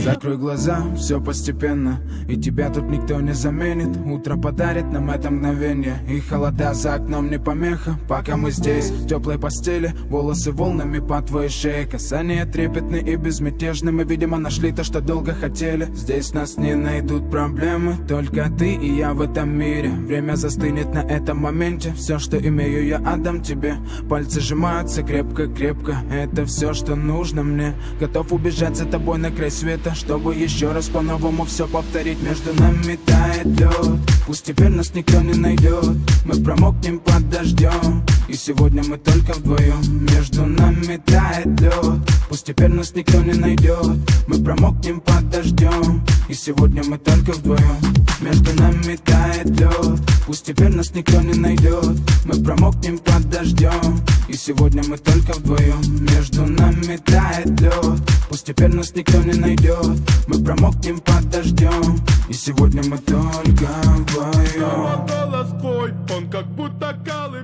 Закрой глаза, все постепенно, и тебя тут никто не заменит. Утро подарит нам это мгновение, и холода за окном не помеха. Пока мы здесь, в теплой постели, волосы волнами по твоей шее. Касания трепетны и безмятежны, мы, видимо, нашли то, что долго хотели. Здесь нас не найдут проблемы, только ты и я в этом мире. Время застынет на этом моменте, все, что имею, я отдам тебе. Пальцы сжимаются крепко-крепко, это все, что нужно мне. Готов убежать за тобой на край света, чтобы еще раз по-новому все повторить. Между нами тает лед, пусть теперь нас никто не найдет. Мы промокнем под дождем, и сегодня мы только вдвоем. Между нами тает лед, пусть теперь нас никто не найдет. Мы промокнем под дождем, и сегодня мы только вдвоем. Между нами тает лед, пусть теперь нас никто не найдет. Мы промокнем под дождем, и сегодня мы только вдвоем. Между нами тает лед, пусть теперь нас никто не найдет. Мы промокнем под дождем, и сегодня мы только вдвоем. Голос твой, он как будто колыбель.